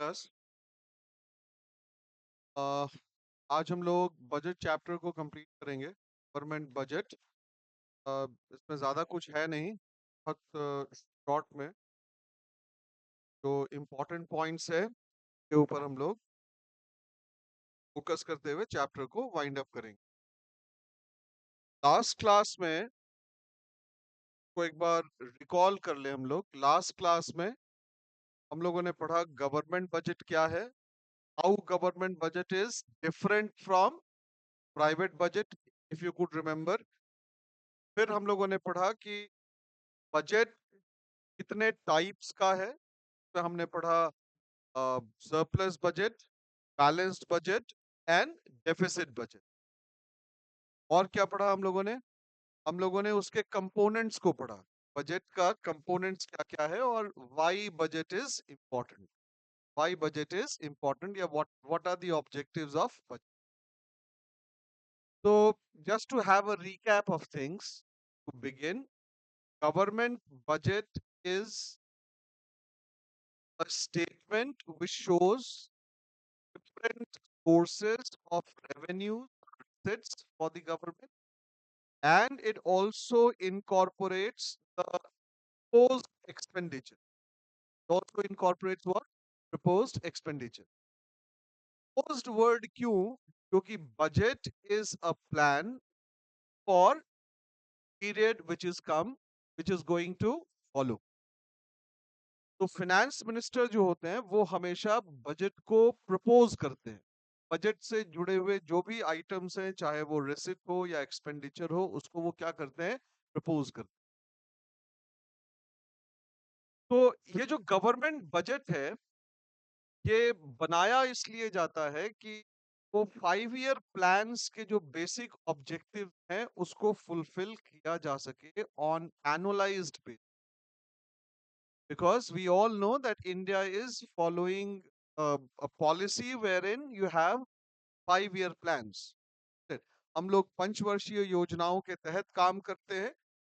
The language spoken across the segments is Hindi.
प्लस आज हम लोग बजट चैप्टर को कंप्लीट करेंगे। Government budget. इसमें ज़्यादा कुछ है नहीं, बहुत शॉर्ट में जो इम्पोर्टेंट पॉइंट्स है के ऊपर हम लोग फोकस करते हुए चैप्टर को वाइंड अप करेंगे। लास्ट क्लास में को एक बार रिकॉल कर ले हम लोग। लास्ट क्लास में हम लोगों ने पढ़ा गवर्नमेंट बजट क्या है, how government budget is different from private budget, if you could remember. फिर हम लोगों ने पढ़ा कि बजट कितने टाइप्स का है। तो हमने पढ़ा surplus budget, balanced budget and deficit budget. और क्या पढ़ा हम लोगों ने उसके कंपोनेंट्स को पढ़ा। बजट का कंपोनेंट्स क्या क्या है और why budget is important, why budget is important या what are the objectives of budget. तो just to have a recap of things to begin, government budget is a statement which shows different sources of revenue assets for the government, and it also incorporates the proposed expenditure. It also incorporates what? Proposed expenditure. Proposed word क्यों? क्योंकि budget is a plan for period which is come, which is going to follow. तो फाइनेंस मिनिस्टर जो होते हैं वो हमेशा बजट को प्रपोज करते हैं। बजट से जुड़े हुए जो भी आइटम्स हैं, चाहे वो रेसिट हो या एक्सपेंडिचर हो, उसको वो क्या करते हैं? प्रपोज करते हैं। तो ये जो गवर्नमेंट बजट है, ये बनाया इसलिए जाता है कि वो 5 ईयर प्लान्स के जो बेसिक ऑब्जेक्टिव हैं उसको फुलफिल किया जा सके on annualised basis. Because we all know that India is following a policy wherein you have 5 year plans. हम लोग पंचवर्षीय योजनाओं के तहत काम करते हैं।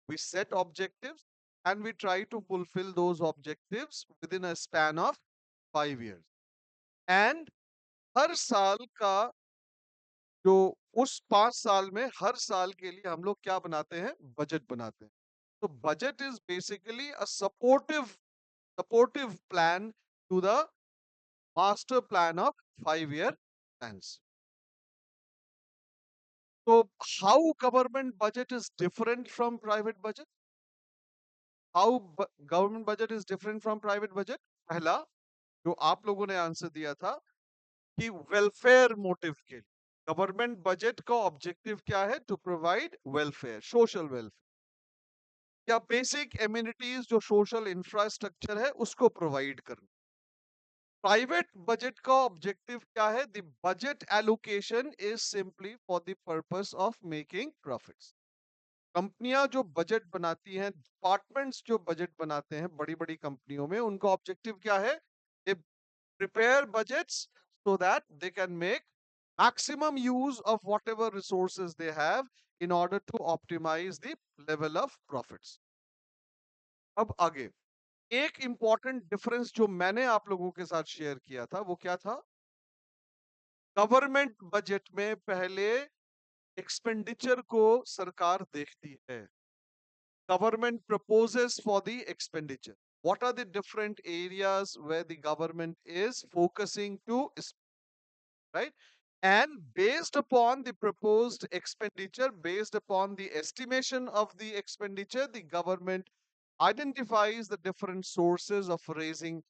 We set objectives and we try to fulfill those objectives within a span of 5 years. And हर साल का जो उस 5 साल में हर साल के लिए हम लोग क्या बनाते हैं? बजट बनाते हैं। तो budget is basically a supportive plan to the master plan of 5 year plans. So how government budget is different from private budget? Government budget is different from private budget? पहला जो आप लोगों ने आंसर दिया था कि वेलफेयर मोटिव के लिए गवर्नमेंट बजट का ऑब्जेक्टिव क्या है? To provide welfare, social welfare या बेसिक एम्यूनिटीज जो सोशल इंफ्रास्ट्रक्चर है उसको प्रोवाइड करना। प्राइवेट बजट का ऑब्जेक्टिव क्या है? The budget allocation is simply for the purpose of making profits. कंपनियां जो बजट बनाती हैं, डिपार्टमेंट्स जो बजट बनाते हैं बड़ी बड़ी कंपनियों में, उनका ऑब्जेक्टिव क्या है? They prepare budgets so that they can make maximum use of whatever resources they have in order to optimize the level of profits. अब आगे एक इंपॉर्टेंट डिफरेंस जो मैंने आप लोगों के साथ शेयर किया था वो क्या था? गवर्नमेंट बजट में पहले एक्सपेंडिचर को सरकार देखती है। Government proposes for the expenditure. What are the different areas where the government is focusing to, right? And based upon the proposed expenditure, based upon the estimation of the expenditure, the government identifies the different sources of raising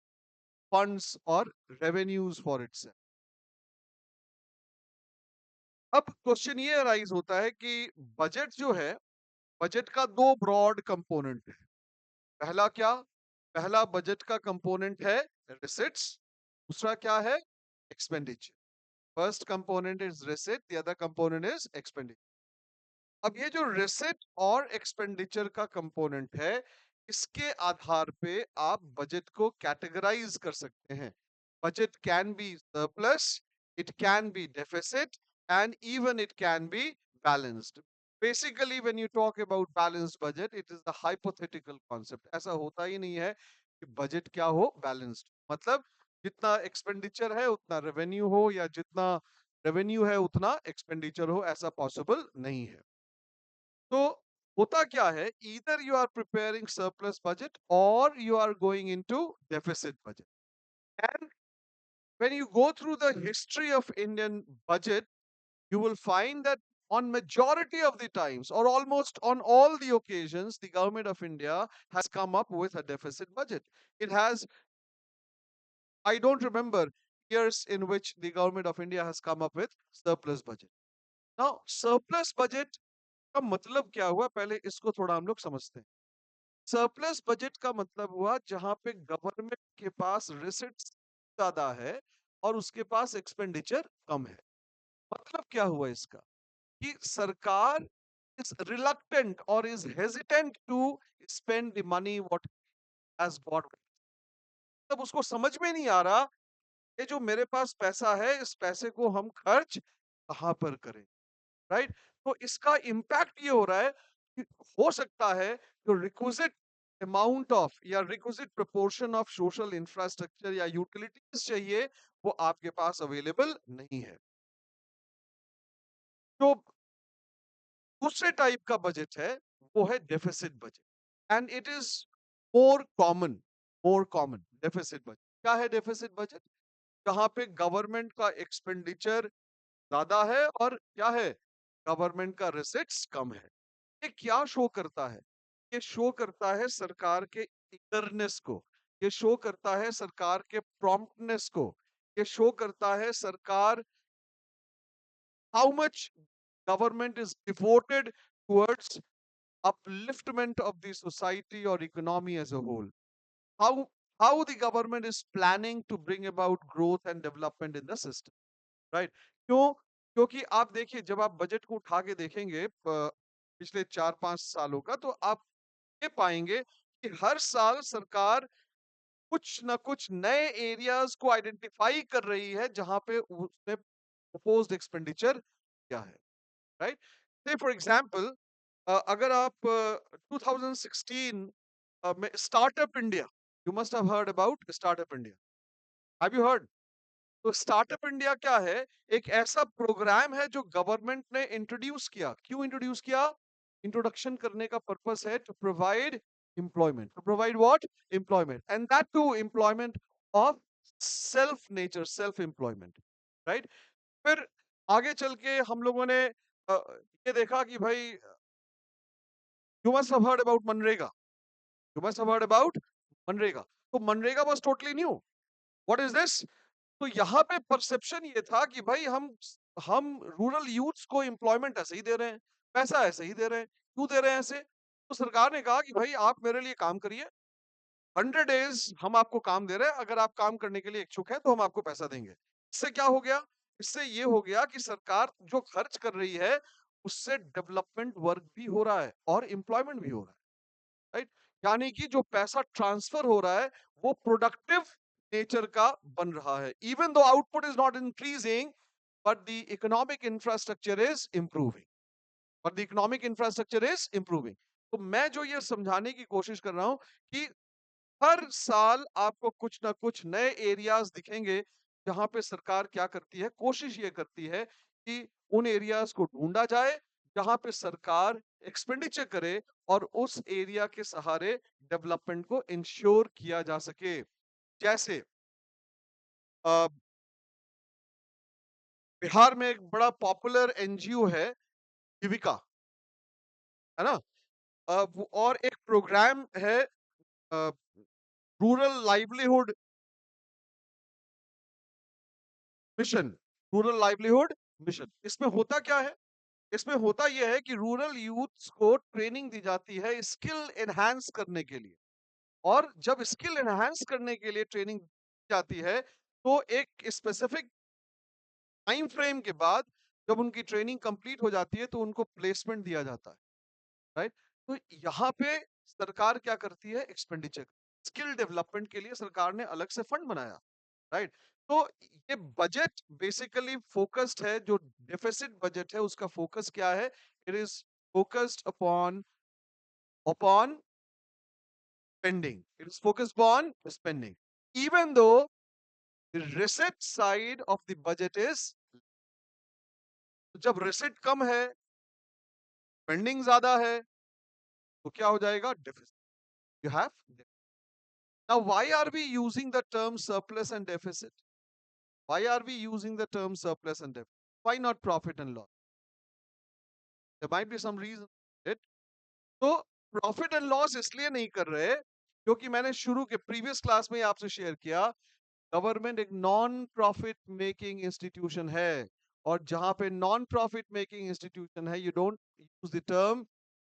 funds or revenues for itself. अब क्वेश्चन ये अराइज होता है कि बजट जो है, बजट का दो ब्रॉड कंपोनेंट है। पहला क्या? पहला बजट का कंपोनेंट है रिसिट्स, दूसरा क्या है? Expenditure. First component is receipt, the other component is expenditure. अब ये जो रिसिट और एक्सपेंडिचर का कंपोनेंट है, इसके आधार पे आप बजट को कैटेगराइज कर सकते हैं। Budget can be surplus, it can be deficit and even it can be balanced. Basically when you talk about balanced budget, it is the hypothetical concept. ऐसा होता ही नहीं है कि बजट क्या हो? बैलेंस्ड। मतलब जितना एक्सपेंडिचर है उतना रेवेन्यू हो, या जितना रेवेन्यू है उतना एक्सपेंडिचर हो, ऐसा पॉसिबल नहीं है। तो होता क्या है, either you are preparing surplus budget और you are going into deficit budget. And when you go through the history of Indian budget, you will find that on majority of the times, or almost on all the occasions, the government of India has come up with a deficit budget. It has, I don't remember years in which the government of India has come up with surplus budget. Now, surplus budget का मतलब क्या हुआ, पहले इसको थोड़ा हम लोग समझते हैं। सरप्लस बजट का मतलब हुआ जहां पे गवर्नमेंट के पास रिसिट्स ज्यादा है और उसके पास एक्सपेंडिचर कम है। मतलब क्या हुआ इसका, कि सरकार is reluctant or is hesitant to spend the money what has got, तब उसको समझ में नहीं आ रहा, ये जो मेरे पास पैसा है इस पैसे को हम खर्च कहां पर करें, राइट। तो इसका इम्पैक्ट ये हो रहा है कि हो सकता है जो रिक्विजिट अमाउंट ऑफ या requisite proportion of social infrastructure या यूटिलिटीज चाहिए वो आपके पास अवेलेबल नहीं है। तो दूसरे टाइप का बजट है, वो है deficit budget, and it is more common, more common deficit budget. क्या है डेफिसिट बजट? जहां पे गवर्नमेंट का एक्सपेंडिचर ज्यादा है और क्या है, गवर्नमेंट का रिसिट्स कम है। ये क्या शो करता है? ये शो करता है सरकार के ईगरनेस को, ये शो करता है सरकार के प्रॉम्प्टनेस को, ये शो करता है सरकार how much government is devoted towards upliftment of the society or economy as a whole. How how the government is planning to bring about growth and development in the system, right? क्यों? क्योंकि आप देखिए, जब आप बजट को उठा के देखेंगे पिछले 4-5 सालों का, तो आप ये पाएंगे कि हर साल सरकार कुछ ना कुछ नए एरियाज को आइडेंटिफाई कर रही है जहां पे उसने प्रपोज्ड एक्सपेंडिचर क्या है, राइट। से फॉर एग्जांपल, अगर आप 2016 में startup India, you must have heard about startup India, have you heard? तो स्टार्टअप इंडिया क्या है? एक ऐसा प्रोग्राम है जो गवर्नमेंट ने इंट्रोड्यूस किया। क्यों इंट्रोड्यूस किया? इंट्रोडक्शन करने का पर्पस है to provide employment, to provide what? Employment, and that to employment of self nature, self employment, right. फिर आगे चल के हम लोगों ने ये देखा कि भाई, you must have heard about MNREGA, you must have heard about MNREGA. तो MNREGA was totally new. What is this? तो यहाँ पे परसेप्शन ये था कि भाई हम रूरल यूथ्स को एम्प्लॉयमेंट ऐसे ही दे रहे हैं, पैसा ऐसे ही दे रहे हैं, क्यों दे रहे हैं ऐसे? तो सरकार ने कहा कि भाई आप मेरे लिए काम करिए, 100 डेज हम आपको काम दे रहे हैं, अगर आप काम करने के लिए इच्छुक हैं तो हम आपको पैसा देंगे। इससे क्या हो गया? इससे ये हो गया कि सरकार जो खर्च कर रही है उससे डेवलपमेंट वर्क भी हो रहा है और एम्प्लॉयमेंट भी हो रहा है, राइट। यानी कि जो पैसा ट्रांसफर हो रहा है वो प्रोडक्टिव नेचर का बन रहा है, even though output is not increasing, but the economic infrastructure is improving, but the economic infrastructure is improving। तो मैं जो ये समझाने की कोशिश कर रहा हूं कि हर साल आपको कुछ ना कुछ नए एरियाज दिखेंगे जहां पे सरकार क्या करती है, कोशिश ये करती है कि उन एरियाज को ढूंढा जाए जहां पे सरकार एक्सपेंडिचर करे और उस एरिया के सहारे डेवलपमेंट को इंश्योर किया जा सके। जैसे अ, बिहार में एक बड़ा पॉपुलर एनजीओ है युविका, है ना। और एक प्रोग्राम है rural livelihood mission, rural livelihood mission. इसमें होता क्या है? इसमें होता यह है कि रूरल यूथ्स को ट्रेनिंग दी जाती है स्किल एनहांस करने के लिए, और जब स्किल एनहांस करने के लिए ट्रेनिंग दी जाती है तो एक स्पेसिफिक टाइम फ्रेम के बाद जब उनकी ट्रेनिंग कंप्लीट हो जाती है तो उनको प्लेसमेंट दिया जाता है, राइट। तो यहाँ पे सरकार क्या करती है? एक्सपेंडिचर, स्किल डेवलपमेंट के लिए सरकार ने अलग से फंड बनाया, राइट। तो ये बजट बेसिकली फोकस्ड है, जो डेफिसिट बजट है उसका फोकस क्या है? It is focused upon upon spending, it is focused on spending, even though The receipt side of the budget is, जब receipt कम है, spending ज्यादा है, तो क्या हो जाएगा? Deficit. You have deficit. Now, why are we using the term surplus and deficit? Why are we using the term surplus and deficit? Why not profit and loss? There might be some reason. It. तो प्रॉफिट एंड लॉस इसलिए नहीं कर रहे क्योंकि मैंने शुरू के प्रीवियस क्लास में आपसे शेयर किया, गवर्नमेंट एक नॉन प्रॉफिट मेकिंग इंस्टीट्यूशन है, और जहां पे नॉन प्रॉफिट मेकिंग इंस्टीट्यूशन है, you don't use the term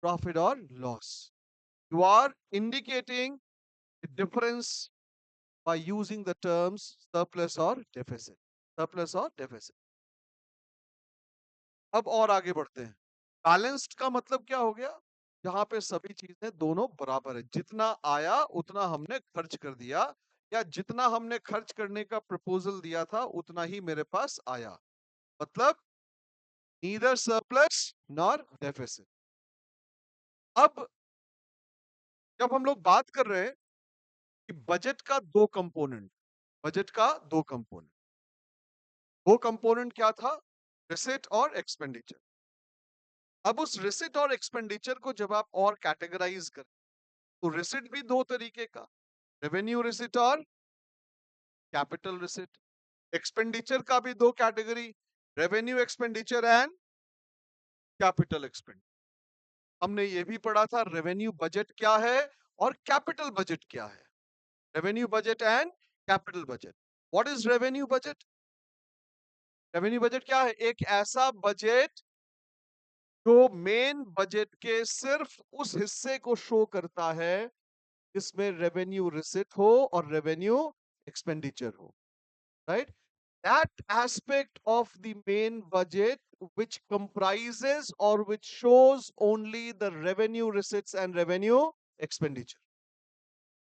profit और loss. You are indicating the difference by using the terms surplus और डेफिसिट. सरप्लस और डेफिसिट. अब और आगे बढ़ते हैं. बैलेंस्ड का मतलब क्या हो गया? जहां पे सभी चीजें दोनों बराबर है, जितना आया उतना हमने खर्च कर दिया, या जितना हमने खर्च करने का प्रपोजल दिया था उतना ही मेरे पास आया. मतलब नीदर सरप्लस नॉर डेफिसिट. अब जब हम लोग बात कर रहे हैं कि बजट का दो कंपोनेंट, बजट का दो कंपोनेंट, वो कंपोनेंट क्या था? रिसिट और एक्सपेंडिचर. अब उस रिसिट और एक्सपेंडिचर को जब आप और कैटेगराइज करें, तो रिसिट भी दो तरीके का, रेवेन्यू रिसिट और कैपिटल रिसिट. एक्सपेंडिचर का भी दो category, revenue expenditure and capital expenditure. हमने ये भी पढ़ा था रेवेन्यू बजट क्या है और कैपिटल बजट क्या है. Revenue budget and capital budget. What is revenue budget? Revenue budget क्या है? एक ऐसा बजट जो मेन बजट के सिर्फ उस हिस्से को शो करता है जिसमें रेवेन्यू रिसिट हो और रेवेन्यू एक्सपेंडिचर हो. Right? That aspect of the main budget which comprises or which shows only the revenue receipts and revenue expenditure.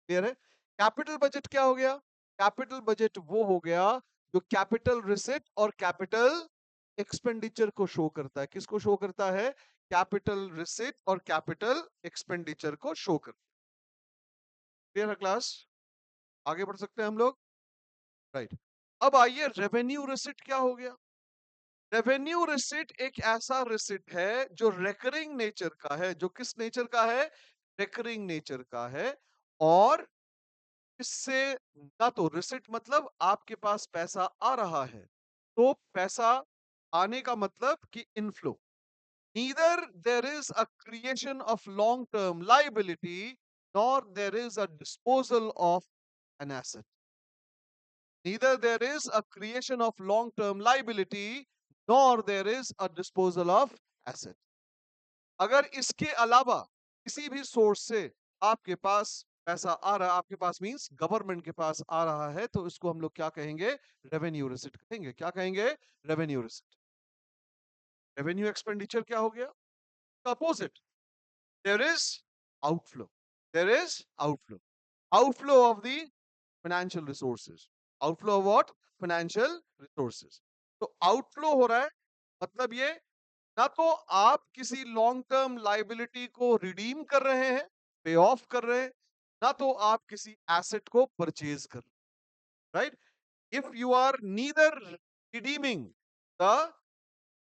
Clear है? कैपिटल बजट क्या हो गया? कैपिटल बजट वो हो गया जो कैपिटल रिसिट और कैपिटल एक्सपेंडिचर को शो करता है. किसको शो करता है? कैपिटल रिसिट और कैपिटल एक्सपेंडिचर को शो करता है. क्लियर है क्लास? आगे बढ़ सकते हैं हम लोग. राइट. अब आइए, रेवेन्यू रिसिट क्या हो गया? रेवेन्यू रिसिट एक ऐसा रिसिट है जो रेकरिंग नेचर का है. जो किस नेचर का है? रेकरिंग नेचर का है. और इससे ना तो रिसिट मतलब आपके पास पैसा आ रहा है, तो पैसा आने का मतलब कि inflow. neither there is a creation of long term liability nor there is a disposal of an asset. Neither there is a creation of long term liability nor there is a disposal of asset. अगर इसके अलावा किसी भी सोर्स से आपके पास पैसा आ रहा है, आपके पास मींस गवर्नमेंट के पास आ रहा है, तो इसको हम लोग क्या कहेंगे? रेवेन्यू रिसिट कहेंगे. क्या कहेंगे? Revenue receipt. रेवेन्यू एक्सपेंडिचर क्या हो गया? Opposite. There is outflow. There is outflow. Outflow of the financial resources. Outflow of what? Financial resources. तो आउटफ्लो हो रहा है, मतलब ये ना तो आप किसी लॉन्ग टर्म लाइबिलिटी को रिडीम कर रहे हैं, पे ऑफ कर रहे हैं, ना तो आप किसी एसेट को परचेज कर रहे हैं. Right? If you are neither redeeming the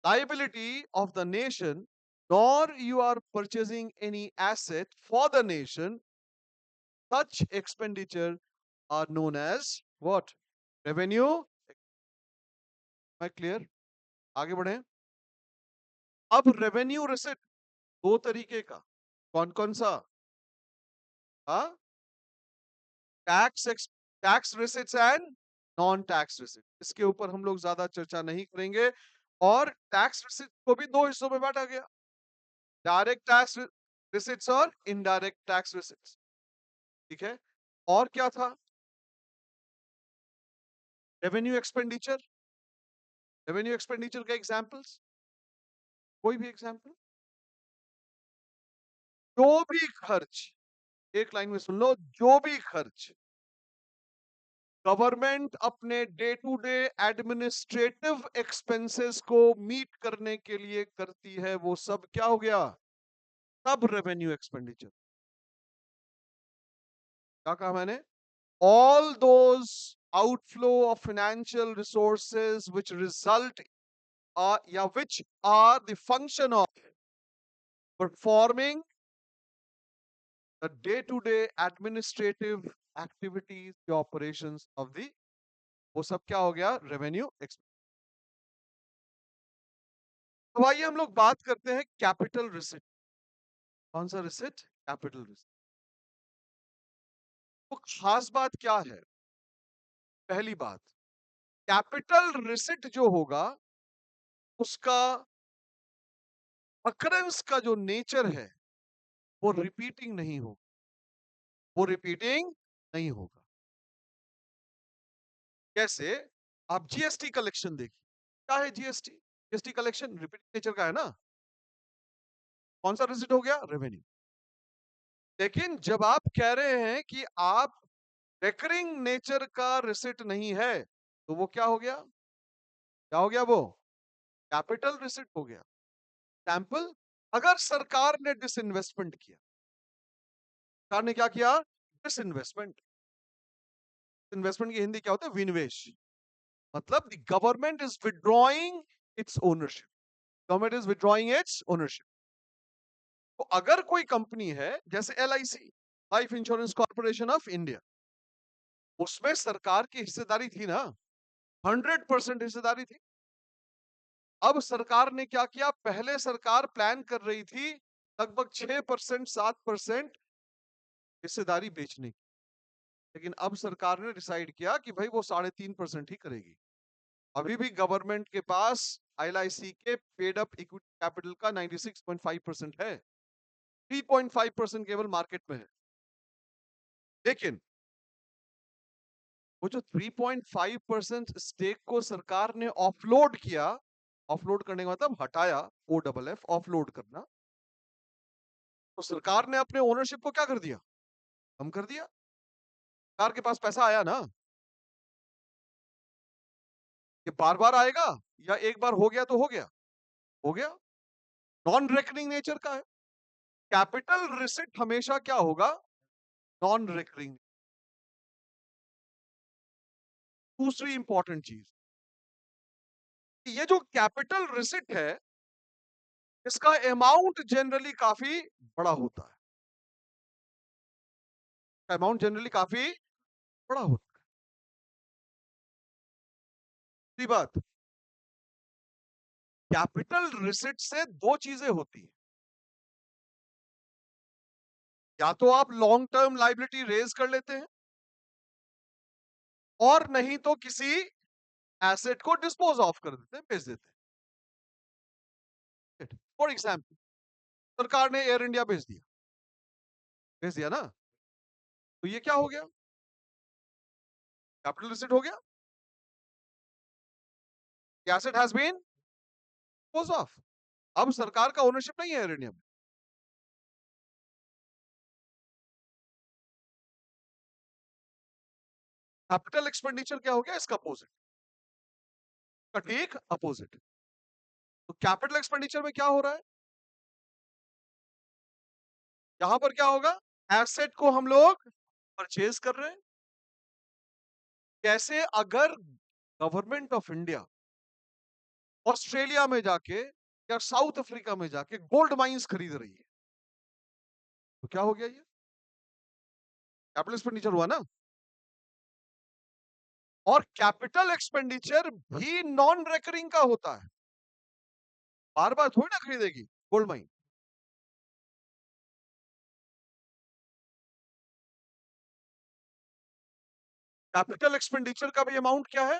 liability of the nation nor you are purchasing any asset for the nation, such expenditure are known as what? Revenue. Am I clear? आगे बढ़े. अब रेवेन्यू रिसिट दो तरीके का. कौन कौन सा? हाँ, tax receipts and non tax receipt. इसके ऊपर हम लोग ज्यादा चर्चा नहीं करेंगे. और टैक्स रिसिट को भी दो हिस्सों में बांटा गया, डायरेक्ट टैक्स रिसिट्स और इनडायरेक्ट टैक्स रिसिट्स. ठीक है. और क्या था? Revenue expenditure. रेवेन्यू एक्सपेंडिचर का एग्जांपल्स, कोई भी एग्जांपल. जो भी खर्च, एक लाइन में सुन लो, जो भी खर्च गवर्नमेंट अपने day to day administrative expenses को मीट करने के लिए करती है, वो सब क्या हो गया? सब रेवेन्यू एक्सपेंडिचर. क्या कहा मैंने? All those outflow of financial resources which result which are the function of performing the day-to-day administrative activities, the operations of the, वो सब क्या हो गया, रेवेन्यू एक्सपेंस। तो आइए हम लोग बात करते हैं कैपिटल रिसिट। कौन सा रिसिट? Capital receipt. तो खास बात क्या है? पहली बात, कैपिटल रिसिट जो होगा उसका अकरेंस का जो नेचर है वो रिपीटिंग नहीं होगा, वो रिपीटिंग नहीं होगा। कैसे? आप जीएसटी कलेक्शन देखिए, क्या है GST? GST collection repeating nature का है ना। कौन सा रिसिट हो गया? रेवेन्यू। लेकिन जब आप कह रहे हैं कि आप रेकरिंग नेचर का रिसिट नहीं है, तो वो क्या हो गया? क्या हो गया वो? कैपिटल रिसिट हो गया। सैंपल, अगर सरकार ने डिसइन्वेस्टमेंट किया, सरकार ने क्या किया? डिसइन्वेस्टमेंट। इन्वेस्टमेंट की हिंदी क्या होता है? विनिवेश। मतलब the government is withdrawing it's ownership, government is withdrawing it's ownership. तो अगर कोई कंपनी है जैसे LIC, life insurance corporation of India, उसमें सरकार की हिस्सेदारी थी ना, 100% हिस्सेदारी थी। अब सरकार ने क्या किया? पहले सरकार प्लान कर रही थी लगभग 6% 7% हिस्सेदारी बेचने की, लेकिन अब सरकार ने डिसाइड किया कि भाई वो 3.5% ही करेगी। अभी भी गवर्नमेंट के पास एलआईसी के पेड अप इक्विटी कैपिटल का 96.5% है, 3.5% केवल मार्केट में है। लेकिन वो जो 3.5% स्टेक को सरकार ने ऑफलोड किया, ऑफलोड करने का मतलब हटाया, OFF ऑफलोड करना, तो सरकार ने अपने ओनरशिप को क्या कर दिया? कम कर दिया। सरकार के पास पैसा आया ना, ये बार बार आएगा या एक बार हो गया तो हो गया? हो गया। नॉन रेकरिंग नेचर का है। कैपिटल रिसिट हमेशा क्या होगा? Non recurring. दूसरी इंपॉर्टेंट चीज, ये जो कैपिटल रिसिट है, इसका अमाउंट जनरली काफी बड़ा होता है। अमाउंट जनरली काफी बड़ा होता है। दूसरी बात, कैपिटल रिसिट से दो चीजें होती है, या तो आप लॉन्ग टर्म लाइबिलिटी रेज कर लेते हैं, और नहीं तो किसी एसेट को डिस्पोज ऑफ कर देते हैं, बेच देते हैं। फॉर एग्जाम्पल, सरकार ने एयर इंडिया बेच दिया ना, तो ये क्या हो गया? कैपिटल रिसिट हो गया। Asset has been dispose of. अब सरकार का ओनरशिप नहीं है एयर इंडिया में। कैपिटल एक्सपेंडिचर क्या हो गया? इसका अपोजिट, का ठीक अपोजिट। तो कैपिटल एक्सपेंडिचर में क्या हो रहा है? यहां पर क्या होगा? एसेट को हम लोग परचेज कर रहे हैं। कैसे? अगर गवर्नमेंट ऑफ इंडिया ऑस्ट्रेलिया में जाके या साउथ अफ्रीका में जाके गोल्ड माइंस खरीद रही है, तो क्या हो गया? ये कैपिटल एक्सपेंडिचर हुआ ना। और कैपिटल एक्सपेंडिचर भी नॉन रेकरिंग का होता है, बार बार थोड़ी ना खरीदेगी गोल्ड माइन। कैपिटल एक्सपेंडिचर का भी अमाउंट क्या है?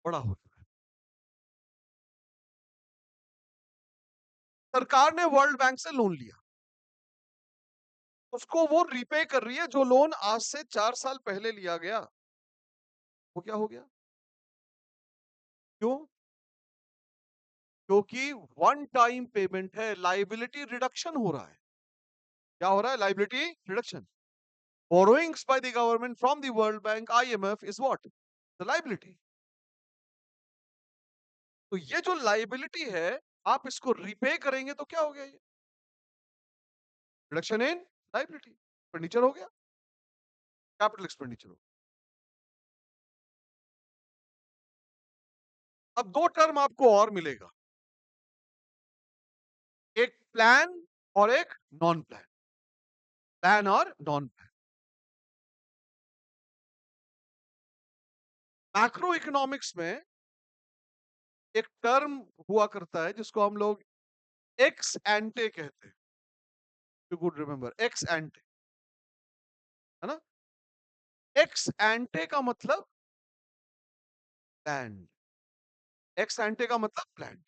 बड़ा होता है। सरकार ने वर्ल्ड बैंक से लोन लिया, उसको वो रीपे कर रही है, जो लोन आज से 4 साल पहले लिया गया, वो क्या हो गया? क्यों? क्योंकि वन टाइम पेमेंट है, लाइबिलिटी रिडक्शन हो रहा है। क्या हो रहा है? Liability reduction. Borrowings by the government from the world bank, IMF, is what? The liability. तो ये जो लाइबिलिटी है, आप इसको रीपे करेंगे तो क्या हो गया? ये रिडक्शन इन लाइबिलिटी, एक्सपेंडिचर हो गया, कैपिटल एक्सपेंडिचर हो। अब दो टर्म आपको और मिलेगा, एक प्लान और एक नॉन प्लान, प्लान और नॉन प्लान। मैक्रो इकोनॉमिक्स में एक टर्म हुआ करता है जिसको हम लोग एक्स एंटे कहते हैं, यू गुड रिमेंबर एक्स एंटे, है ना। एक्स एंटे का मतलब प्लान, एक्स एंटे का मतलब प्लान।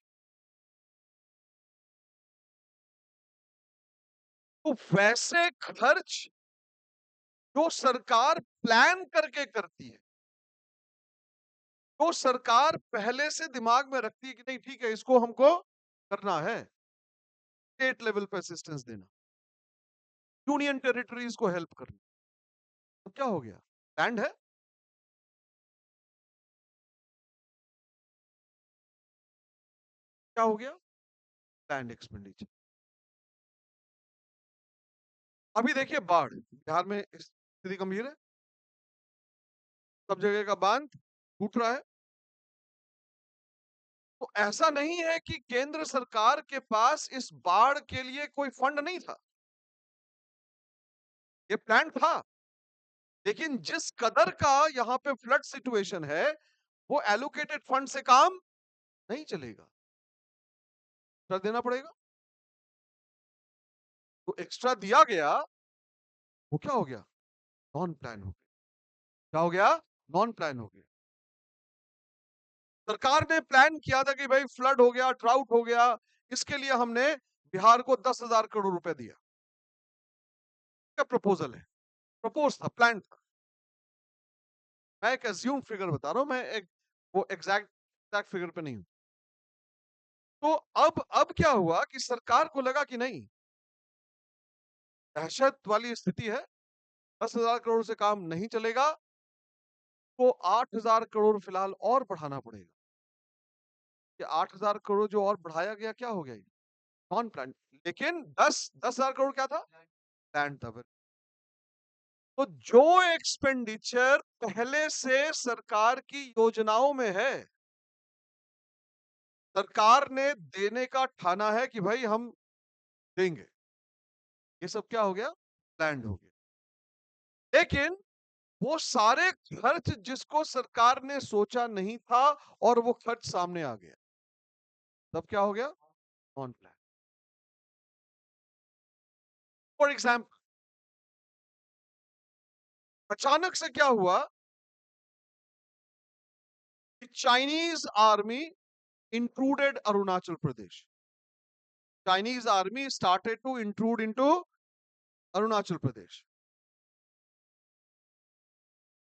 तो वैसे खर्च जो सरकार प्लान करके करती है, तो सरकार पहले से दिमाग में रखती है कि नहीं ठीक है इसको हमको करना है, स्टेट लेवल पे असिस्टेंस देना, यूनियन टेरिटरीज को हेल्प करना, तो क्या हो गया, प्लान है। क्या हो गया, प्लान एक्सपेंडिचर। अभी देखिए बाढ़, बिहार में स्थिति गंभीर है, सब जगह का बांध टूट रहा है। तो ऐसा नहीं है कि केंद्र सरकार के पास इस बाढ़ के लिए कोई फंड नहीं था, ये प्लान था, लेकिन जिस कदर का यहाँ पे फ्लड सिचुएशन है वो एलोकेटेड फंड से काम नहीं चलेगा, एक्स्ट्रा देना पड़ेगा। तो एक्स्ट्रा दिया गया, वो क्या हो गया, नॉन प्लान हो गया। क्या हो गया, नॉन प्लान हो गया। सरकार ने प्लान किया था कि भाई फ्लड हो गया, ड्राउट हो गया, इसके लिए हमने बिहार को 10,000 करोड़ रुपए दिया, क्या प्रपोजल है, प्रपोज था, प्लान था। मैं एक एज्यूम फिगर बता रहा हूं, मैं एक वो एग्जैक्ट फिगर पे नहीं हूं। तो अब क्या हुआ कि सरकार को लगा कि नहीं, दहशत वाली स्थिति है, 10,000 करोड़ से काम नहीं चलेगा, तो 8,000 करोड़ फिलहाल और बढ़ाना पड़ेगा। ये 8,000 करोड़ जो और बढ़ाया गया क्या हो गया, नॉन प्लान। लेकिन 10,000 करोड़ क्या था, प्लान था। तो जो एक्सपेंडिचर पहले से सरकार की योजनाओं में है, सरकार ने देने का ठाना है कि भाई हम देंगे, ये सब क्या हो गया, प्लान्ड हो गया। लेकिन वो सारे खर्च जिसको सरकार ने सोचा नहीं था और वो खर्च सामने आ गया, तब क्या हो गया, नॉन प्लान। फॉर एग्जाम्पल, अचानक से क्या हुआ कि Chinese army intruded Arunachal Pradesh, Chinese army started to intrude into Arunachal Pradesh.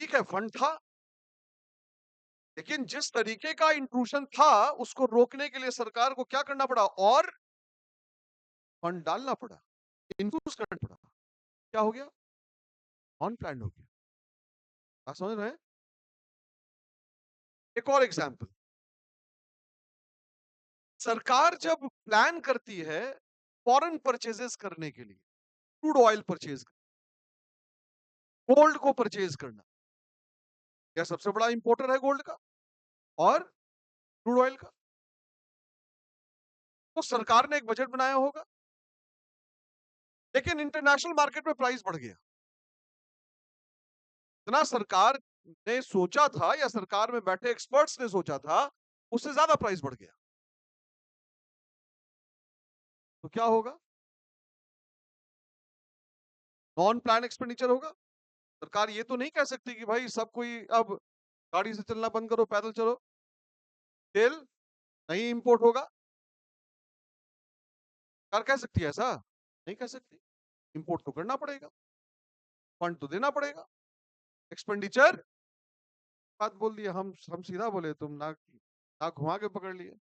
ठीक है, फंड था, लेकिन जिस तरीके का इंट्रूशन था उसको रोकने के लिए सरकार को क्या करना पड़ा, और फंड डालना पड़ा, इन्फ्यूज करना पड़ा। क्या हो गया, नॉन प्लान हो गया। आप समझ रहे हैं। एक और एग्जांपल, सरकार जब प्लान करती है फॉरेन परचेजेस करने के लिए, क्रूड ऑयल परचेज, गोल्ड को परचेज करना, यह सबसे बड़ा इंपोर्टर है गोल्ड का और क्रूड ऑयल का, तो सरकार ने एक बजट बनाया होगा, लेकिन इंटरनेशनल मार्केट में प्राइस बढ़ गया, इतना सरकार ने सोचा था या सरकार में बैठे एक्सपर्ट्स ने सोचा था उससे ज्यादा प्राइस बढ़ गया, तो क्या होगा, नॉन प्लान एक्सपेंडिचर होगा। सरकार ये तो नहीं कह सकती कि भाई सब कोई अब गाड़ी से चलना बंद करो, पैदल चलो, तेल नहीं इंपोर्ट होगा। सरकार कह सकती है ऐसा, नहीं कह सकती, इंपोर्ट तो करना पड़ेगा, फंड तो देना पड़ेगा, एक्सपेंडिचर। बात बोल दिया, हम सीधा बोले, तुम ना घुमा के पकड़ लिए।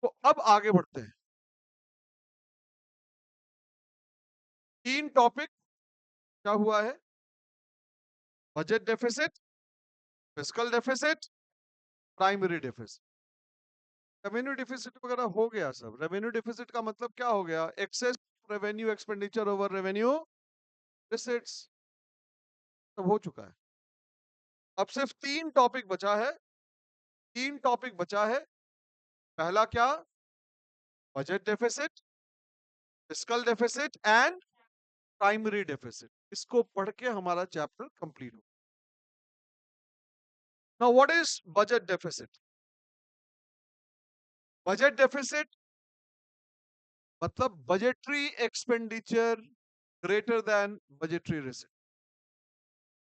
तो अब आगे बढ़ते हैं, तीन टॉपिक क्या हुआ है, budget deficit, fiscal deficit, primary deficit. Revenue deficit वगैरह हो गया सब। रेवेन्यू डेफिसिट का मतलब क्या हो गया, excess revenue expenditure over revenue deficits. सब हो चुका है। अब सिर्फ 3 टॉपिक बचा है। 3 टॉपिक बचा है। पहला क्या? Budget deficit, fiscal deficit and primary deficit. इसको पढ़ के हमारा चैप्टर कंप्लीट हो। Now what is budget deficit? Budget deficit मतलब budgetary expenditure greater than budgetary receipt.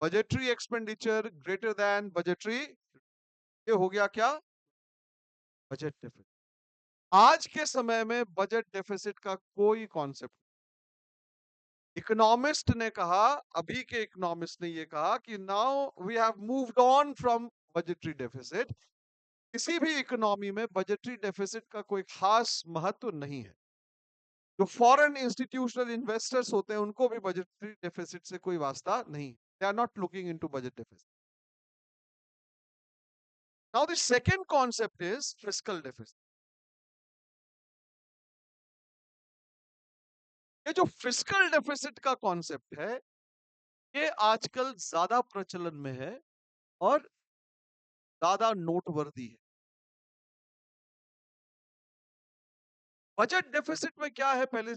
Budgetary expenditure greater than budgetary, ये हो गया क्या? Budget deficit. आज के समय में बजट डेफिसिट का कोई कॉन्सेप्ट, इकोनॉमिस्ट ने कहा, अभी के इकोनॉमिस्ट ने ये कहा कि now we have moved on from budgetary deficit. किसी भी इकोनॉमी में बजटरी डेफिसिट का कोई खास महत्व नहीं है। जो फॉरेन इंस्टीट्यूशनल इन्वेस्टर्स होते हैं उनको भी बजटरी डेफिसिट से कोई वास्ता नहीं। They are not looking into budget deficit. Now the second concept is fiscal deficit. ये जो फिस्कल डेफिसिट का कॉन्सेप्ट है, ये आजकल ज्यादा प्रचलन में है और ज्यादा नोटवर्दी है। बजट डेफिसिट में क्या है पहले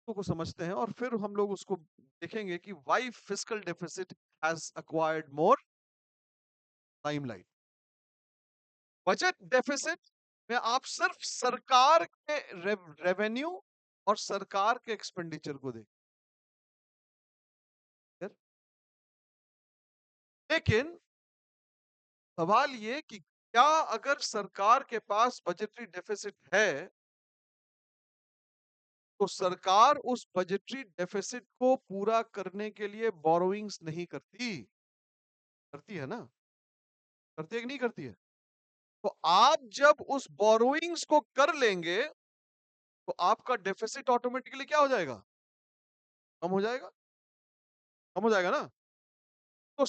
को समझते हैं और फिर हम लोग उसको देखेंगे कि why fiscal deficit has acquired more limelight. Budget deficit में आप सिर्फ सरकार के रेवेन्यू और सरकार के एक्सपेंडिचर को देखें। लेकिन सवाल ये कि क्या अगर सरकार के पास बजटरी डेफिसिट है तो सरकार उस बजटरी डेफिसिट को पूरा करने के लिए बोरोइंग्स नहीं करती? करती है ना? करती है कि नहीं करती है? तो आप जब उस बोरोइंग्स को कर लेंगे तो आपका डेफिसिट ऑटोमेटिकली क्या हो जाएगा? कम हो जाएगा। कम हो जाएगा ना? तो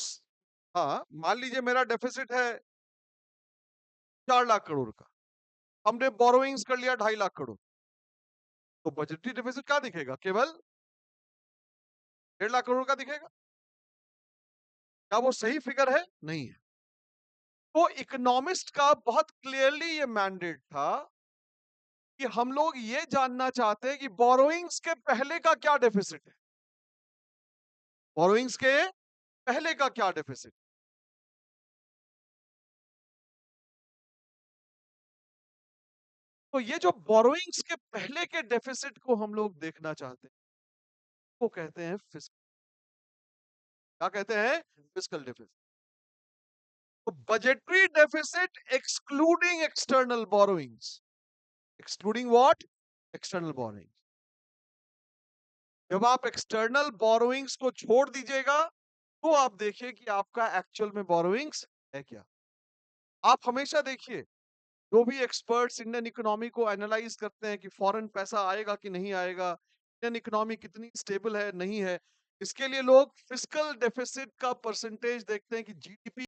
हाँ, मान लीजिए मेरा डेफिसिट है 4 लाख करोड़ का, हमने बोरोइंग्स कर लिया 2.5 लाख करोड़, तो बजटरी डेफिसिट क्या दिखेगा? केवल 1.5 लाख करोड़ का दिखेगा। क्या वो सही फिगर है? नहीं है। तो इकोनॉमिस्ट का बहुत क्लियरली ये मैंडेट था कि हम लोग ये जानना चाहते हैं कि बोरोइंग्स के पहले का क्या डेफिसिट है। बोरोइंग्स के पहले का क्या डेफिसिट। तो ये जो बोरोइंग्स के पहले के डेफिसिट को हम लोग देखना चाहते हैं, वो कहते हैं फिस्कल। क्या कहते हैं? Fiscal deficit. तो budgetary deficit excluding external borrowings. Excluding what? External borrowings. जब आप एक्सटर्नल बोरोइंग्स को छोड़ दीजिएगा तो आप देखिए कि आपका एक्चुअल में बोरोइंग्स है क्या। आप हमेशा देखिए, जो भी एक्सपर्ट्स इंडियन इकोनॉमी को एनालाइज करते हैं कि फॉरेन पैसा आएगा कि नहीं आएगा, इंडियन इकोनॉमी कितनी स्टेबल है नहीं है, इसके लिए लोग फिस्कल डेफिसिट का परसेंटेज देखते हैं कि जीडीपी